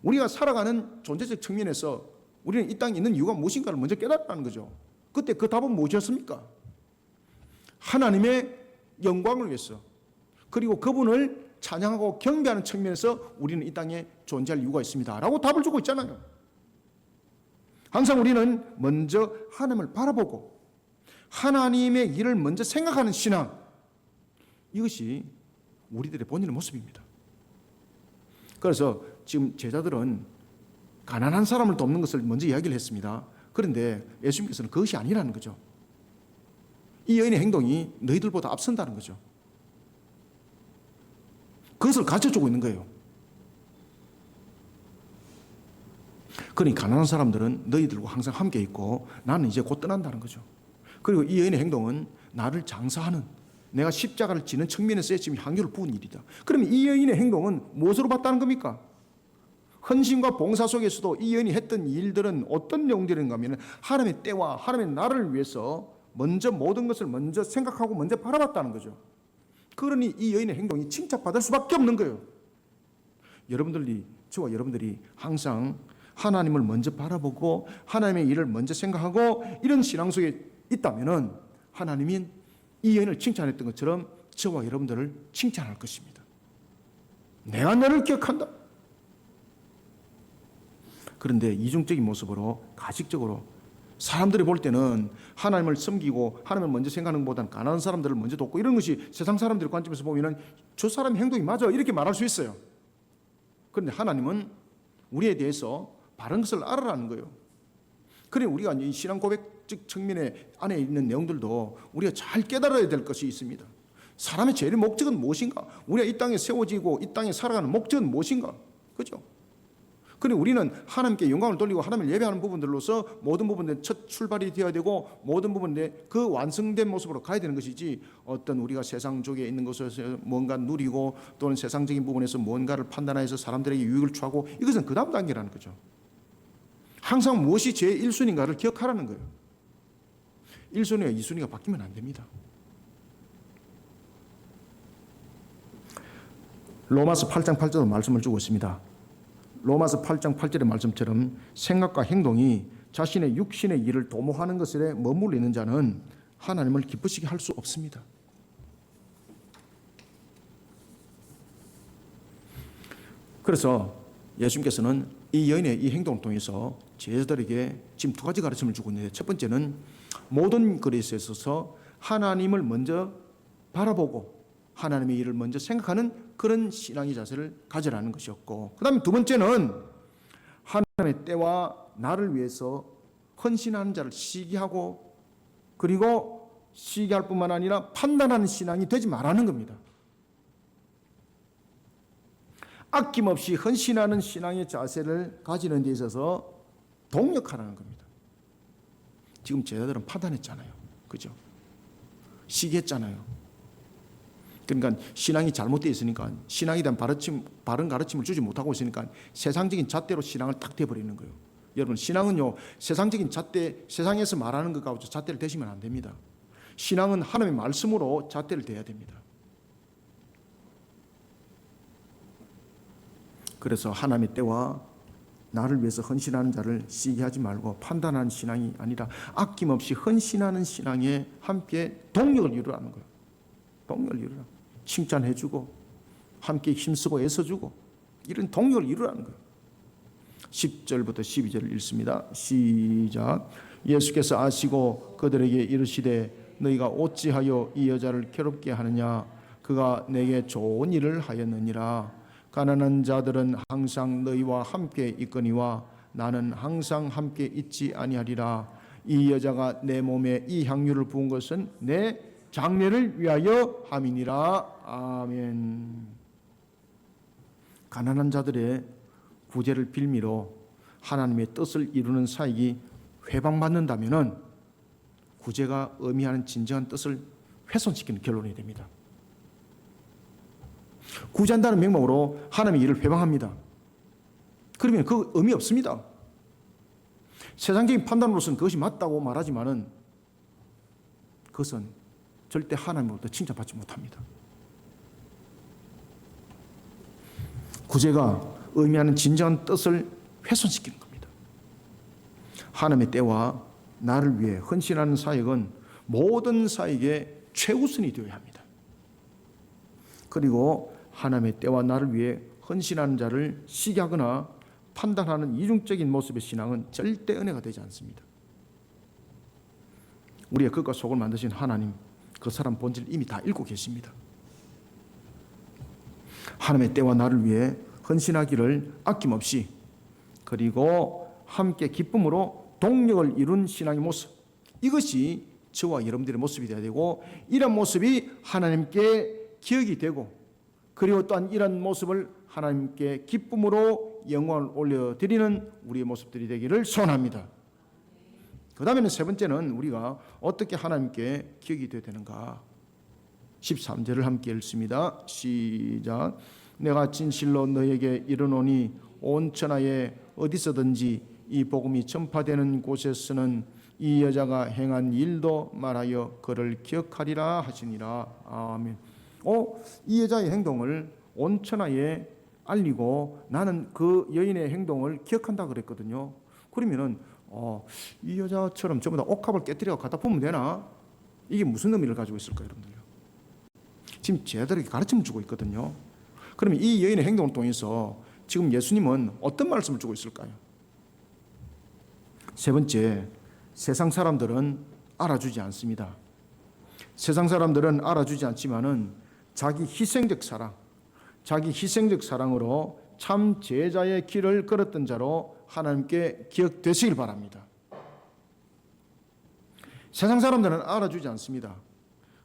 우리가 살아가는 존재적 측면에서 우리는 이 땅에 있는 이유가 무엇인가를 먼저 깨달았다는 거죠. 그때 그 답은 무엇이었습니까? 하나님의 영광을 위해서, 그리고 그분을 찬양하고 경배하는 측면에서 우리는 이 땅에 존재할 이유가 있습니다 라고 답을 주고 있잖아요. 항상 우리는 먼저 하나님을 바라보고 하나님의 일을 먼저 생각하는 신앙, 이것이 우리들의 본인의 모습입니다. 그래서 지금 제자들은 가난한 사람을 돕는 것을 먼저 이야기를 했습니다. 그런데 예수님께서는 그것이 아니라는 거죠. 이 여인의 행동이 너희들보다 앞선다는 거죠. 그것을 가르쳐주고 있는 거예요. 그러니 가난한 사람들은 너희들과 항상 함께 있고 나는 이제 곧 떠난다는 거죠. 그리고 이 여인의 행동은 나를 장사하는, 내가 십자가를 지는 측면에서의 지금 향유를 부은 일이다. 그러면 이 여인의 행동은 무엇으로 봤다는 겁니까? 헌신과 봉사 속에서도 이 여인이 했던 일들은 어떤 내용들인가 하면 하나님의 때와 하나님의 나라를 위해서 먼저 모든 것을 먼저 생각하고 먼저 바라봤다는 거죠. 그러니 이 여인의 행동이 칭찬받을 수밖에 없는 거예요. 저와 여러분들이 항상 하나님을 먼저 바라보고 하나님의 일을 먼저 생각하고 이런 신앙 속에 있다면은 하나님이 이 여인을 칭찬했던 것처럼 저와 여러분들을 칭찬할 것입니다. 내가 너를 기억한다. 그런데 이중적인 모습으로 가식적으로 사람들이 볼 때는 하나님을 섬기고 하나님을 먼저 생각하는 것보다는 가난한 사람들을 먼저 돕고 이런 것이 세상 사람들의 관점에서 보면은 저 사람의 행동이 맞아 이렇게 말할 수 있어요. 그런데 하나님은 우리에 대해서 바른 것을 알아라는 거예요. 그래 우리가 이 신앙 고백적 측면에 안에 있는 내용들도 우리가 잘 깨달아야 될 것이 있습니다. 사람의 제일 목적은 무엇인가? 우리가 이 땅에 세워지고 이 땅에 살아가는 목적은 무엇인가? 그죠? 그래 우리는 하나님께 영광을 돌리고 하나님을 예배하는 부분들로서 모든 부분들 첫 출발이 되어야 되고 모든 부분들 그 완성된 모습으로 가야 되는 것이지, 어떤 우리가 세상 쪽에 있는 것에서 뭔가 누리고 또는 세상적인 부분에서 뭔가를 판단해서 사람들에게 유익을 취하고 이것은 그 다음 단계라는 거죠. 항상 무엇이 제 1순위인가를 기억하라는 거예요. 1순위와 2순위가 바뀌면 안 됩니다. 로마서 8장 8절로 말씀을 주고 있습니다. 로마서 8장 8절의 말씀처럼 생각과 행동이 자신의 육신의 일을 도모하는 것에 머물러 있는 자는 하나님을 기쁘시게 할 수 없습니다. 그래서 예수님께서는 이 여인의 이 행동을 통해서 제자들에게 지금 두 가지 가르침을 주고 있는데, 첫 번째는 모든 것에 있어서 하나님을 먼저 바라보고 하나님의 일을 먼저 생각하는 그런 신앙의 자세를 가져라는 것이었고, 그 다음에 두 번째는 하나님의 때와 나를 위해서 헌신하는 자를 시기하고, 그리고 시기할 뿐만 아니라 판단하는 신앙이 되지 말라는 겁니다. 아낌없이 헌신하는 신앙의 자세를 가지는 데 있어서 동력하라는 겁니다. 지금 제자들은 판단했잖아요. 그죠? 시기했잖아요. 그러니까 신앙이 잘못되어 있으니까, 신앙에 대한 바른 가르침을 주지 못하고 있으니까 세상적인 잣대로 신앙을 딱 대버리는 거예요. 여러분, 신앙은요, 세상적인 잣대, 세상에서 말하는 것 가지고 잣대를 대시면 안 됩니다. 신앙은 하나님의 말씀으로 잣대를 대야 됩니다. 그래서 하나님의 때와 나를 위해서 헌신하는 자를 시기하지 말고 판단하는 신앙이 아니라 아낌없이 헌신하는 신앙에 함께 동력을 이루라는 거예요. 동력을 이루라. 칭찬해주고 함께 힘쓰고 애써주고 이런 동력을 이루라는 거예요. 10절부터 12절을 읽습니다. 시작. 예수께서 아시고 그들에게 이르시되 너희가 어찌하여 이 여자를 괴롭게 하느냐. 그가 내게 좋은 일을 하였느니라. 가난한 자들은 항상 너희와 함께 있거니와 나는 항상 함께 있지 아니하리라. 이 여자가 내 몸에 이 향유를 부은 것은 내 장례를 위하여 함이니라. 아멘. 가난한 자들의 구제를 빌미로 하나님의 뜻을 이루는 사역이 회방받는다면 구제가 의미하는 진정한 뜻을 훼손시키는 결론이 됩니다. 구제한다는 명목으로 하나님의 일을 회방합니다. 그러면 그 의미 없습니다. 세상적인 판단으로서는 그것이 맞다고 말하지만은 그것은 절대 하나님으로부터 칭찬받지 못합니다. 구제가 의미하는 진정한 뜻을 훼손시키는 겁니다. 하나님의 때와 나를 위해 헌신하는 사역은 모든 사역의 최우선이 되어야 합니다. 그리고 하나님의 때와 나를 위해 헌신하는 자를 시기하거나 판단하는 이중적인 모습의 신앙은 절대 은혜가 되지 않습니다. 우리의 겉과 속을 만드신 하나님, 그 사람 본질을 이미 다 읽고 계십니다. 하나님의 때와 나를 위해 헌신하기를 아낌없이 그리고 함께 기쁨으로 동력을 이룬 신앙의 모습, 이것이 저와 여러분들의 모습이 되어야 되고 이런 모습이 하나님께 기억이 되고 그리고 또한 이런 모습을 하나님께 기쁨으로 영광을 올려드리는 우리의 모습들이 되기를 소원합니다. 그 다음에는 세 번째는 우리가 어떻게 하나님께 기억이 되어야 되는가. 13절을 함께 읽습니다. 시작. 내가 진실로 너에게 이르노니 온 천하에 어디서든지 이 복음이 전파되는 곳에서는 이 여자가 행한 일도 말하여 그를 기억하리라 하시니라. 아멘. 이 여자의 행동을 온 천하에 알리고 나는 그 여인의 행동을 기억한다 그랬거든요. 그러면은 이 여자처럼 전부 다 옥합을 깨뜨려 갖다 보면 되나? 이게 무슨 의미를 가지고 있을까요, 여러분들요? 지금 제자들에게 가르침을 주고 있거든요. 그러면 이 여인의 행동을 통해서 지금 예수님은 어떤 말씀을 주고 있을까요? 세 번째, 세상 사람들은 알아주지 않습니다. 세상 사람들은 알아주지 않지만은 자기 희생적 사랑으로 참 제자의 길을 걸었던 자로 하나님께 기억되시길 바랍니다. 세상 사람들은 알아주지 않습니다.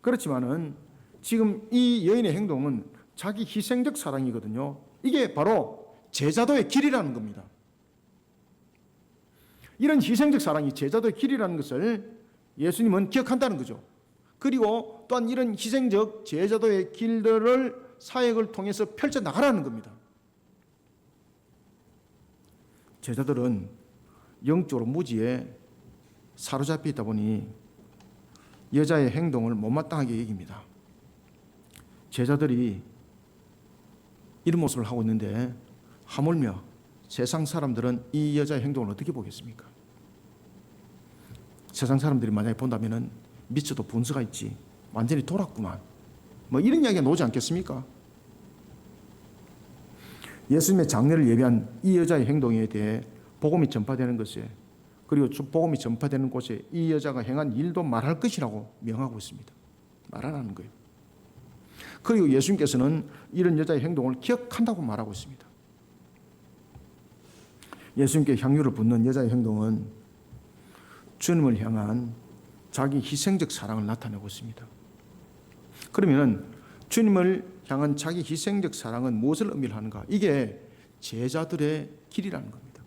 그렇지만은 지금 이 여인의 행동은 자기 희생적 사랑이거든요. 이게 바로 제자도의 길이라는 겁니다. 이런 희생적 사랑이 제자도의 길이라는 것을 예수님은 기억한다는 거죠. 그리고 또한 이런 희생적 제자도의 길들을 사역을 통해서 펼쳐나가라는 겁니다. 제자들은 영적으로 무지에 사로잡혀 있다 보니 여자의 행동을 못마땅하게 여깁니다. 제자들이 이런 모습을 하고 있는데 하물며 세상 사람들은 이 여자의 행동을 어떻게 보겠습니까? 세상 사람들이 만약에 본다면은 미쳐도 분수가 있지, 완전히 돌았구만, 뭐 이런 이야기가 나오지 않겠습니까? 예수님의 장례를 예비한 이 여자의 행동에 대해 복음이 전파되는 것에, 그리고 복음이 전파되는 곳에 이 여자가 행한 일도 말할 것이라고 명하고 있습니다. 말하라는 거예요. 그리고 예수님께서는 이런 여자의 행동을 기억한다고 말하고 있습니다. 예수님께 향유를 붓는 여자의 행동은 주님을 향한 자기 희생적 사랑을 나타내고 있습니다. 그러면 주님을 향한 자기 희생적 사랑은 무엇을 의미하는가? 이게 제자들의 길이라는 겁니다.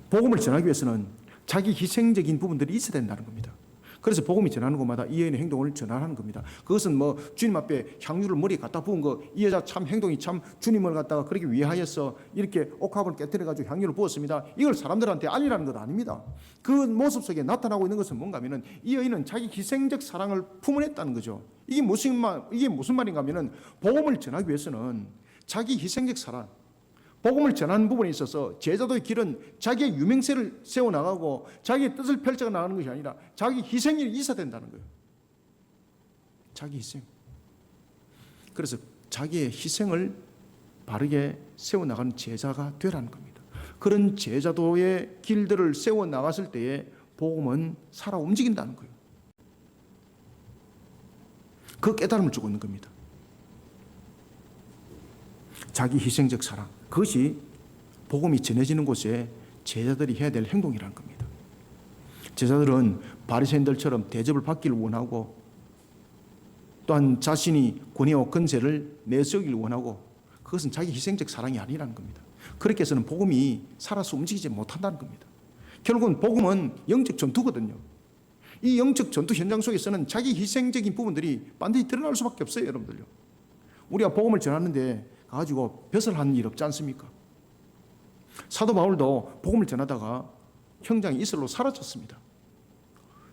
복음을 전하기 위해서는 자기 희생적인 부분들이 있어야 된다는 겁니다. 그래서 복음이 전하는 곳마다 이 여인의 행동을 전하는 겁니다. 그것은 뭐 주님 앞에 향유를 머리에 갖다 부은 거, 이 여자 참 행동이 참 주님을 갖다가 그렇게 위하여서 이렇게 옥합을 깨뜨려가지고 향유를 부었습니다. 이걸 사람들한테 알리라는 것 아닙니다. 그 모습 속에 나타나고 있는 것은 뭔가 하면은 이 여인은 자기 희생적 사랑을 품어냈다는 거죠. 이게 무슨 말인가 하면은 복음을 전하기 위해서는 자기 희생적 사랑, 복음을 전하는 부분에 있어서 제자도의 길은 자기의 유명세를 세워나가고 자기의 뜻을 펼쳐 나가는 것이 아니라 자기 희생이 있어야 된다는 거예요. 자기 희생. 그래서 자기의 희생을 바르게 세워나가는 제자가 되라는 겁니다. 그런 제자도의 길들을 세워나갔을 때에 복음은 살아 움직인다는 거예요. 그 깨달음을 주고 있는 겁니다. 자기 희생적 사랑, 그것이 복음이 전해지는 곳에 제자들이 해야 될 행동이라는 겁니다. 제자들은 바리새인들처럼 대접을 받기를 원하고 또한 자신이 권위와 권세를 내세우기를 원하고 그것은 자기 희생적 사랑이 아니라는 겁니다. 그렇게 해서는 복음이 살아서 움직이지 못한다는 겁니다. 결국은 복음은 영적 전투거든요. 이 영적 전투 현장 속에서는 자기 희생적인 부분들이 반드시 드러날 수밖에 없어요, 여러분들요. 우리가 복음을 전하는데 가지고 벼슬 하는 일 없지 않습니까? 사도 바울도 복음을 전하다가 형장이 이슬로 사라졌습니다.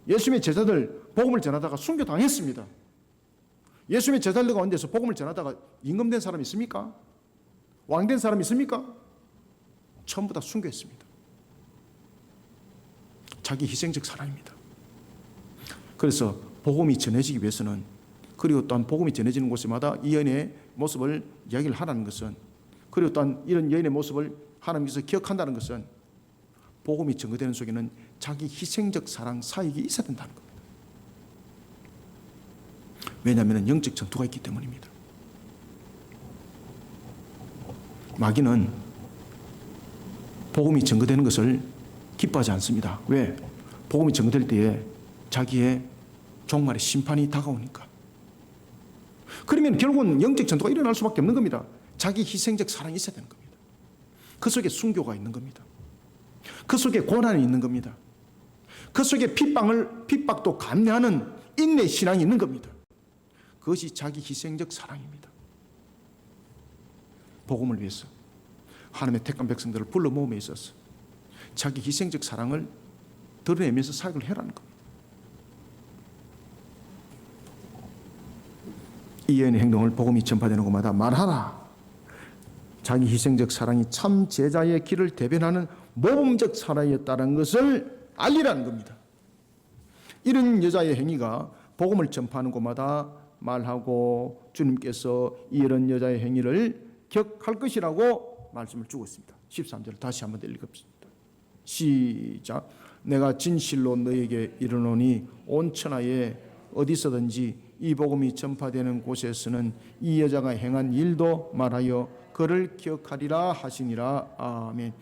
예수님의 제자들 복음을 전하다가 순교당했습니다. 예수님의 제자들 가운데서 복음을 전하다가 임금된 사람이 있습니까? 왕된 사람이 있습니까? 전부 다 순교했습니다. 자기 희생적 사랑입니다. 그래서 복음이 전해지기 위해서는, 그리고 또한 복음이 전해지는 곳마다 이 여인의 모습을 이야기를 하라는 것은, 그리고 또한 이런 여인의 모습을 하나님께서 기억한다는 것은 복음이 증거되는 속에는 자기 희생적 사랑 사역이 있어야 된다는 겁니다. 왜냐하면 영적 전투가 있기 때문입니다. 마귀는 복음이 증거되는 것을 기뻐하지 않습니다. 왜? 복음이 증거될 때에 자기의 종말의 심판이 다가오니까. 그러면 결국은 영적 전투가 일어날 수밖에 없는 겁니다. 자기 희생적 사랑이 있어야 되는 겁니다. 그 속에 순교가 있는 겁니다. 그 속에 고난이 있는 겁니다. 그 속에 핍박도 감내하는 인내 신앙이 있는 겁니다. 그것이 자기 희생적 사랑입니다. 복음을 위해서 하나님의 택한 백성들을 불러 모음에 있어서 자기 희생적 사랑을 드러내면서 사역을 해라는 겁니다. 이 여인의 행동을 복음이 전파되는 곳마다 말하라. 자기 희생적 사랑이 참 제자의 길을 대변하는 모범적 사랑이었다는 것을 알리라는 겁니다. 이런 여자의 행위가 복음을 전파하는 곳마다 말하고 주님께서 이런 여자의 행위를 격할 것이라고 말씀을 주고 있습니다. 13절 다시 한번 읽읍시다. 시작. 내가 진실로 너에게 이르노니 온 천하에 어디서든지 이 복음이 전파되는 곳에서는 이 여자가 행한 일도 말하여 그를 기억하리라 하시니라. 아멘.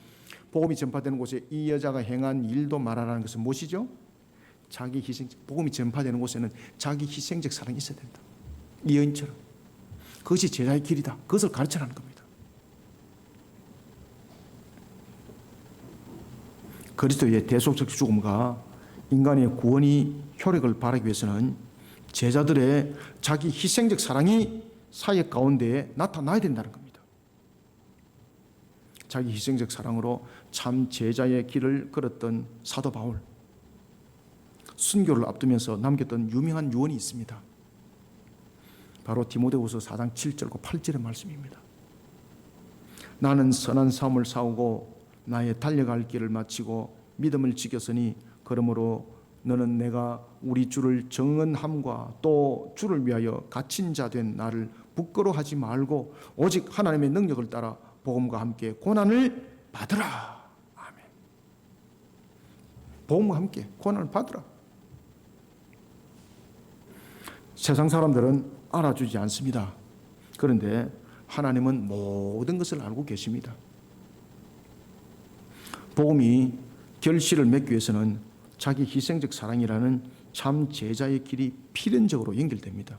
복음이 전파되는 곳에 이 여자가 행한 일도 말하라는 것은 무엇이죠? 자기 희생. 복음이 전파되는 곳에는 자기 희생적 사랑이 있어야 된다. 이 여인처럼. 그것이 제자의 길이다. 그것을 가르쳐라는 겁니다. 그리스도의 대속적 죽음과 인간의 구원이 효력을 발하기 위해서는 제자들의 자기 희생적 사랑이 사역 가운데에 나타나야 된다는 겁니다. 자기 희생적 사랑으로 참 제자의 길을 걸었던 사도 바울, 순교를 앞두면서 남겼던 유명한 유언이 있습니다. 바로 디모데후서 4장 7절과 8절의 말씀입니다. 나는 선한 싸움을 싸우고 나의 달려갈 길을 마치고 믿음을 지켰으니 그러므로 너는 내가 우리 주를 정언함과 또 주를 위하여 갇힌 자 된 나를 부끄러워하지 말고 오직 하나님의 능력을 따라 복음과 함께 고난을 받으라. 아멘. 복음과 함께 고난을 받으라. 세상 사람들은 알아주지 않습니다. 그런데 하나님은 모든 것을 알고 계십니다. 복음이 결실을 맺기 위해서는 자기 희생적 사랑이라는 참 제자의 길이 필연적으로 연결됩니다.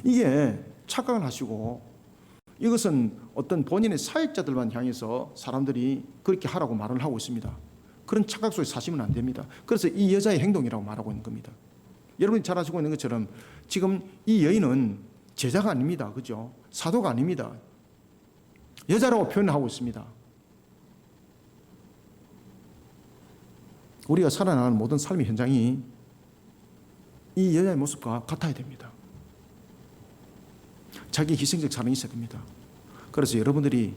이게 착각을 하시고 이것은 어떤 본인의 사역자들만 향해서 사람들이 그렇게 하라고 말을 하고 있습니다. 그런 착각 속에 사시면 안 됩니다. 그래서 이 여자의 행동이라고 말하고 있는 겁니다. 여러분이 잘 아시고 있는 것처럼 지금 이 여인은 제자가 아닙니다. 그죠? 사도가 아닙니다. 여자라고 표현하고 있습니다. 우리가 살아나가는 모든 삶의 현장이 이 여자의 모습과 같아야 됩니다. 자기 희생적 사랑이 있어야 됩니다. 그래서 여러분들이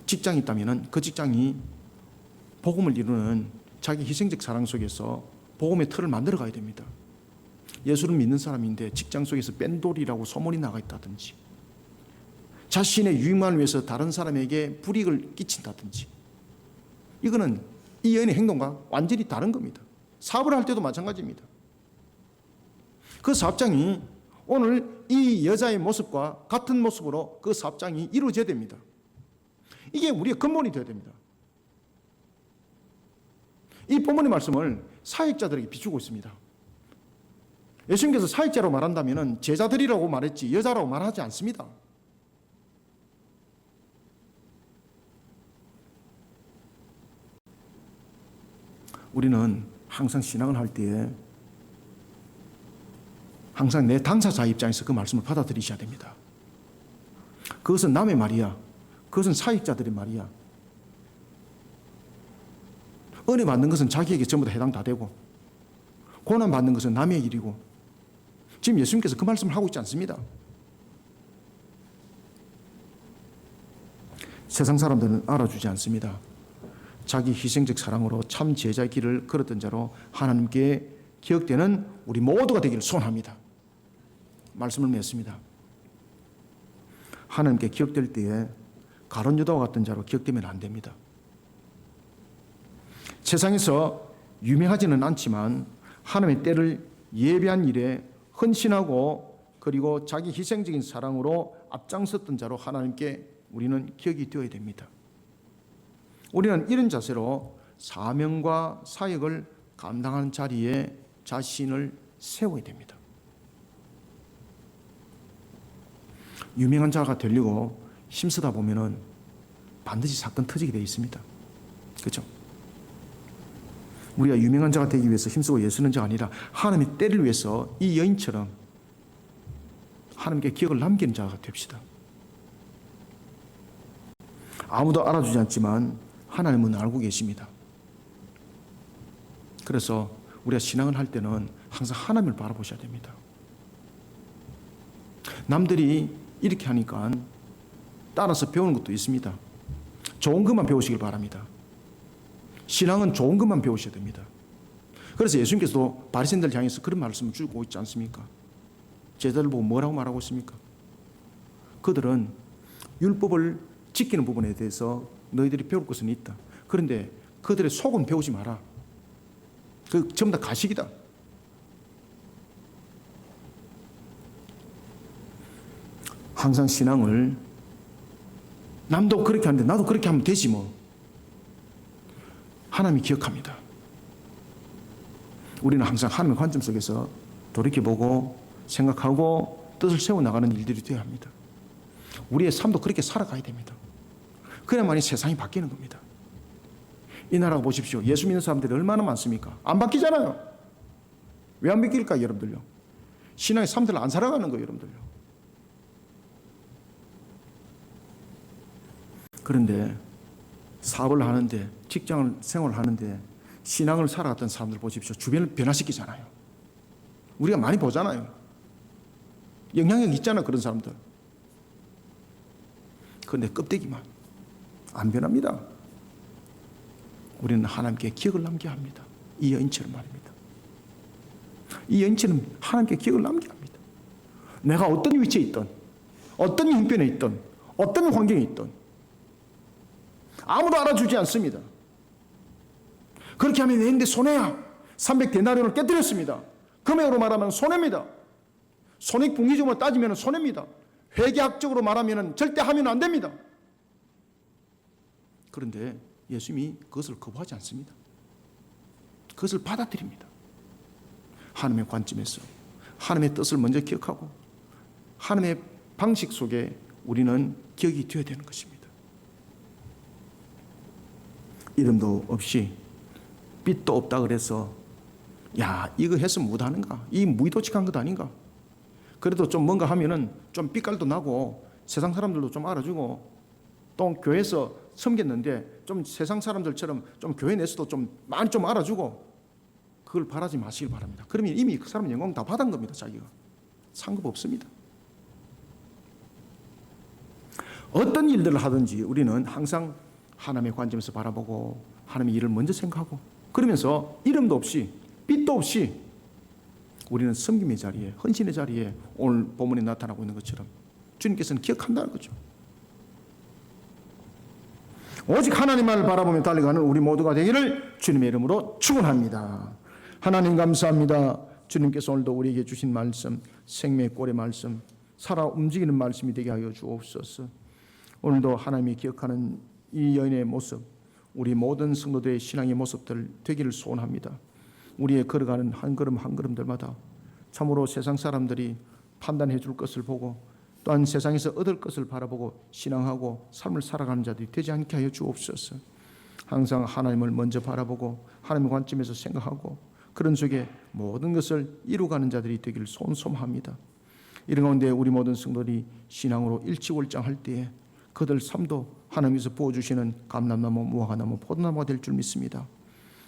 직장이 있다면 그 직장이 복음을 이루는 자기 희생적 사랑 속에서 복음의 틀을 만들어 가야 됩니다. 예수를 믿는 사람인데 직장 속에서 뺀돌이라고 소문이 나가 있다든지, 자신의 유익만을 위해서 다른 사람에게 불이익을 끼친다든지, 이거는 이 여인의 행동과 완전히 다른 겁니다. 사업을 할 때도 마찬가지입니다. 그 사업장이 오늘 이 여자의 모습과 같은 모습으로 그 사업장이 이루어져야 됩니다. 이게 우리의 근본이 되어야 됩니다. 이 본문의 말씀을 사역자들에게 비추고 있습니다. 예수님께서 사역자로 말한다면 제자들이라고 말했지 여자라고 말하지 않습니다. 우리는 항상 신앙을 할 때에 항상 내 당사자 입장에서 그 말씀을 받아들이셔야 됩니다. 그것은 남의 말이야. 그것은 사역자들의 말이야. 은혜 받는 것은 자기에게 전부 다 해당 다 되고, 고난 받는 것은 남의 일이고, 지금 예수님께서 그 말씀을 하고 있지 않습니다. 세상 사람들은 알아주지 않습니다. 자기 희생적 사랑으로 참 제자의 길을 걸었던 자로 하나님께 기억되는 우리 모두가 되기를 소원합니다. 말씀을 맺습니다. 하나님께 기억될 때에 가룟 유다와 같은 자로 기억되면 안 됩니다. 세상에서 유명하지는 않지만 하나님의 때를 예배한 일에 헌신하고 그리고 자기 희생적인 사랑으로 앞장섰던 자로 하나님께 우리는 기억이 되어야 됩니다. 우리는 이런 자세로 사명과 사역을 감당하는 자리에 자신을 세워야 됩니다. 유명한 자가 되려고 힘쓰다 보면은 반드시 사건 터지게 되어 있습니다. 그렇죠? 우리가 유명한 자가 되기 위해서 힘쓰고 애쓰는 자가 아니라 하나님의 때를 위해서 이 여인처럼 하나님께 기억을 남기는 자가 됩시다. 아무도 알아주지 않지만 하나님은 알고 계십니다. 그래서 우리가 신앙을 할 때는 항상 하나님을 바라보셔야 됩니다. 남들이 이렇게 하니까 따라서 배우는 것도 있습니다. 좋은 것만 배우시길 바랍니다. 신앙은 좋은 것만 배우셔야 됩니다. 그래서 예수님께서도 바리새인들 향해서 그런 말씀을 주고 있지 않습니까? 제자들 보고 뭐라고 말하고 있습니까? 그들은 율법을 지키는 부분에 대해서 너희들이 배울 것은 있다. 그런데 그들의 속은 배우지 마라. 그 전부 다 가식이다. 항상 신앙을 남도 그렇게 하는데 나도 그렇게 하면 되지 뭐. 하나님이 기억합니다. 우리는 항상 하나님의 관점 속에서 돌이켜보고 생각하고 뜻을 세워나가는 일들이 되어야 합니다. 우리의 삶도 그렇게 살아가야 됩니다. 그래야만이 세상이 바뀌는 겁니다. 이 나라 보십시오. 예수 믿는 사람들이 얼마나 많습니까? 안 바뀌잖아요. 왜 안 바뀔까 여러분들요? 신앙의 삶들을 안 살아가는 거예요 여러분들요. 그런데 사업을 하는데 직장을 생활을 하는데 신앙을 살아갔던 사람들 보십시오. 주변을 변화시키잖아요. 우리가 많이 보잖아요. 영향력 있잖아요 그런 사람들. 그런데 껍데기만 안 변합니다. 우리는 하나님께 기억을 남겨야 합니다. 이 여인처럼 말입니다. 이 여인처럼 하나님께 기억을 남겨야 합니다. 내가 어떤 위치에 있든 어떤 형편에 있든 어떤 환경에 있든 아무도 알아주지 않습니다. 그렇게 하면 내 손해야. 300데나리온을 깨뜨렸습니다. 금액으로 말하면 손해입니다. 손익분기점으로 따지면 손해입니다. 회계학적으로 말하면 절대 하면 안 됩니다. 그런데 예수님이 그것을 거부하지 않습니다. 그것을 받아들입니다. 하나님의 관점에서 하나님의 뜻을 먼저 기억하고 하나님의 방식 속에 우리는 기억이 되어야 되는 것입니다. 이름도 없이 빛도 없다 그래서 야 이거 했으면 못하는가? 이 무의도직한 것 아닌가? 그래도 좀 뭔가 하면은 좀 빛깔도 나고 세상 사람들도 좀 알아주고 또 교회에서 섬겼는데 좀 세상 사람들처럼 좀 교회 내에서도 좀 많이 좀 알아주고 그걸 바라지 마시길 바랍니다. 그러면 이미 그 사람은 영광 다 받은 겁니다. 자기가 상급 없습니다. 어떤 일들을 하든지 우리는 항상 하나님의 관점에서 바라보고 하나님의 일을 먼저 생각하고, 그러면서 이름도 없이 빛도 없이 우리는 섬김의 자리에, 헌신의 자리에 오늘 본문에 나타나고 있는 것처럼 주님께서는 기억한다는 거죠. 오직 하나님만을 바라보며 달려가는 우리 모두가 되기를 주님의 이름으로 축원합니다. 하나님 감사합니다. 주님께서 오늘도 우리에게 주신 말씀, 생명의 꼴의 말씀, 살아 움직이는 말씀이 되게 하여 주옵소서. 오늘도 하나님이 기억하는 이 여인의 모습, 우리 모든 성도들의 신앙의 모습들 되기를 소원합니다. 우리의 걸어가는 한 걸음 한 걸음들마다 참으로 세상 사람들이 판단해 줄 것을 보고, 또한 세상에서 얻을 것을 바라보고 신앙하고 삶을 살아가는 자들이 되지 않게 하여 주옵소서. 항상 하나님을 먼저 바라보고 하나님의 관점에서 생각하고 그런 속에 모든 것을 이루가는 자들이 되기를 소원합니다. 이런 가운데 우리 모든 성도들이 신앙으로 일치월장할 때에 그들 삶도 하나님께서 부어주시는 감람나무, 무화과나무, 포도나무가 될 줄 믿습니다.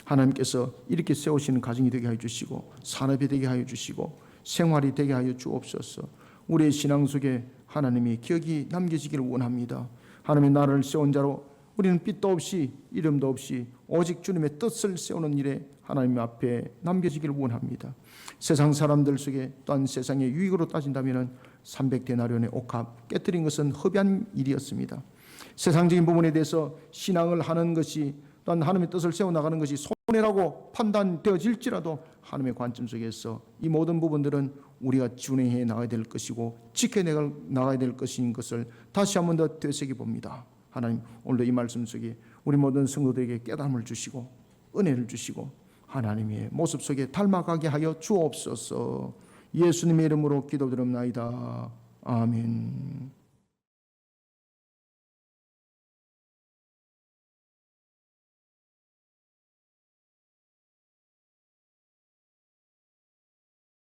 하나님께서 이렇게 세우시는 가정이 되게 하여 주시고 산업이 되게 하여 주시고 생활이 되게 하여 주옵소서. 우리의 신앙 속에 하나님이 기억이 남겨지기를 원합니다. 하나님의 나라를 세운 자로 우리는 빛도 없이 이름도 없이 오직 주님의 뜻을 세우는 일에 하나님 앞에 남겨지기를 원합니다. 세상 사람들 속에, 또한 세상의 유익으로 따진다면 300데나리온의 옥합 깨뜨린 것은 허비한 일이었습니다. 세상적인 부분에 대해서 신앙을 하는 것이, 또한 하나님의 뜻을 세워나가는 것이 손해라고 판단되어질지라도 하나님의 관점 속에서 이 모든 부분들은 우리가 준행해 나가야 될 것이고 지켜내 나가야 될 것인 것을 다시 한 번 더 되새겨봅니다. 하나님, 오늘도 이 말씀 속에 우리 모든 성도들에게 깨달음을 주시고 은혜를 주시고 하나님의 모습 속에 닮아가게 하여 주옵소서. 예수님의 이름으로 기도드립나이다. 아멘.